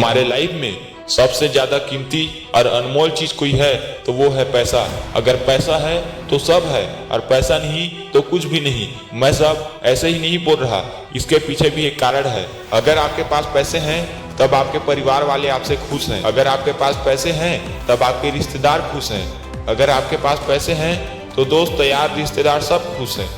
हमारे लाइफ में सबसे ज्यादा कीमती और अनमोल चीज कोई है तो वो है पैसा। अगर पैसा है तो सब है और पैसा नहीं तो कुछ भी नहीं। मैं सब ऐसे ही नहीं बोल रहा, इसके पीछे भी एक कारण है। अगर आपके पास पैसे हैं तब आपके परिवार वाले आपसे खुश हैं। अगर आपके पास पैसे हैं तब आपके रिश्तेदार खुश हैं। अगर आपके पास पैसे हैं तो दोस्त यार रिश्तेदार सब खुश हैं।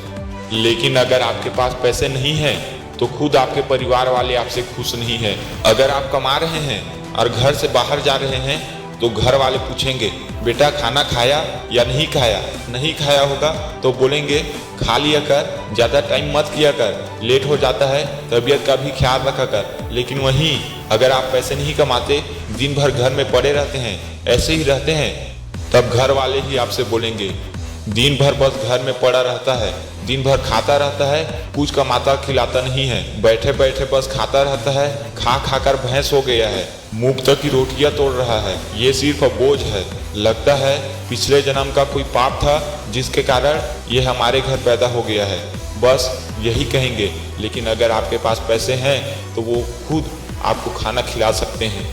लेकिन अगर आपके पास पैसे नहीं हैं तो खुद आपके परिवार वाले आपसे खुश नहीं हैं। अगर आप कमा रहे हैं और घर से बाहर जा रहे हैं तो घर वाले पूछेंगे बेटा खाना खाया या नहीं खाया। नहीं खाया होगा तो बोलेंगे खा लिया कर, ज़्यादा टाइम मत किया कर, लेट हो जाता है, तबीयत का भी ख्याल रखा कर। लेकिन वहीं अगर आप पैसे नहीं कमाते, दिन भर घर में पड़े रहते हैं, ऐसे ही रहते हैं, तब घर वाले ही आपसे बोलेंगे दिन भर बस घर में पड़ा रहता है, दिन भर खाता रहता है, कुछ कमाता खिलाता नहीं है, बैठे बैठे बस खाता रहता है, खा खा कर भैंस हो गया है, मुंह तक की रोटियां तोड़ रहा है, ये सिर्फ बोझ है। लगता है पिछले जन्म का कोई पाप था जिसके कारण ये हमारे घर पैदा हो गया है, बस यही कहेंगे। लेकिन अगर आपके पास पैसे हैं तो वो खुद आपको खाना खिला सकते हैं।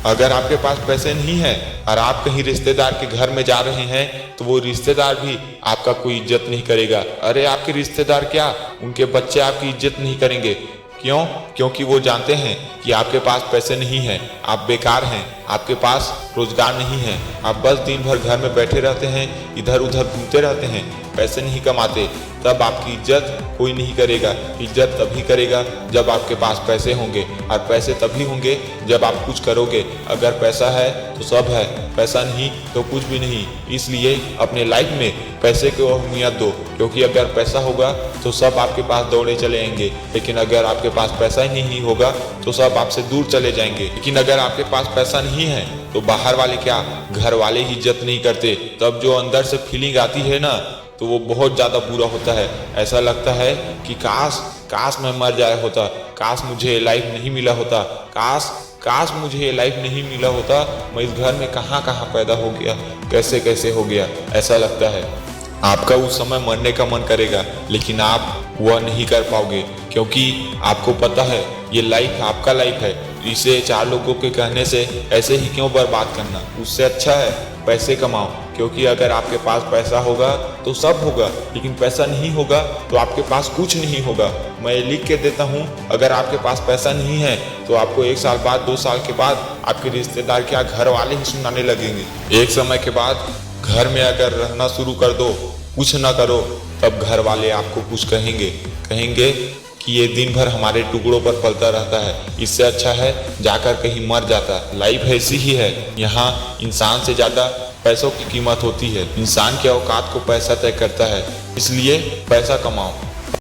अगर आपके पास पैसे नहीं हैं और आप कहीं रिश्तेदार के घर में जा रहे हैं तो वो रिश्तेदार भी आपका कोई इज्जत नहीं करेगा। अरे आपके रिश्तेदार क्या, उनके बच्चे आपकी इज्जत नहीं करेंगे। क्यों? क्योंकि वो जानते हैं कि आपके पास पैसे नहीं हैं, आप बेकार हैं, आपके पास रोजगार नहीं है, आप बस दिन भर घर में बैठे रहते हैं, इधर उधर घूमते रहते हैं, पैसे नहीं कमाते। तब आपकी इज्जत कोई नहीं करेगा। इज्जत तभी करेगा जब आपके पास पैसे होंगे, और पैसे तभी होंगे जब आप कुछ करोगे। अगर पैसा है तो सब है, पैसा नहीं तो कुछ भी नहीं। इसलिए अपने लाइफ में पैसे को अहमियत दो, क्योंकि अगर पैसा होगा तो सब आपके पास दौड़े चले आएंगे। लेकिन अगर आपके पास पैसा ही नहीं होगा तो सब आपसे दूर चले जाएंगे। लेकिन अगर आपके पास पैसा नहीं है तो बाहर वाले क्या, घर वाले ही इज्जत नहीं करते। तब जो अंदर से फीलिंग आती है ना, तो वो बहुत ज़्यादा बुरा होता है। ऐसा लगता है कि काश मैं मर जाया होता, काश मुझे लाइफ नहीं मिला होता, काश मुझे ये लाइफ नहीं मिला होता, मैं इस घर में कहाँ पैदा हो गया, कैसे कैसे हो गया। ऐसा लगता है आपका उस समय मरने का मन करेगा, लेकिन आप वह नहीं कर पाओगे, क्योंकि आपको पता है ये लाइफ आपका लाइफ है। इसे चार लोगों के कहने से ऐसे ही क्यों बर्बाद करना। उससे अच्छा है पैसे कमाओ, क्योंकि अगर आपके पास पैसा होगा तो सब होगा, लेकिन पैसा नहीं होगा तो आपके पास कुछ नहीं होगा। मैं लिख के देता हूँ, अगर आपके पास पैसा नहीं है तो आपको 1 साल बाद, 2 साल के बाद आपके रिश्तेदार क्या, घर वाले ही सुनाने लगेंगे। एक समय के बाद घर में अगर रहना शुरू कर दो, कुछ ना करो, तब घर वाले आपको कुछ कहेंगे कि ये दिन भर हमारे टुकड़ों पर पलता रहता है, इससे अच्छा है जाकर कहीं मर जाता। लाइफ ऐसी ही है, यहाँ इंसान से ज़्यादा पैसों की कीमत होती है। इंसान की औकात को पैसा तय करता है, इसलिए पैसा कमाओ।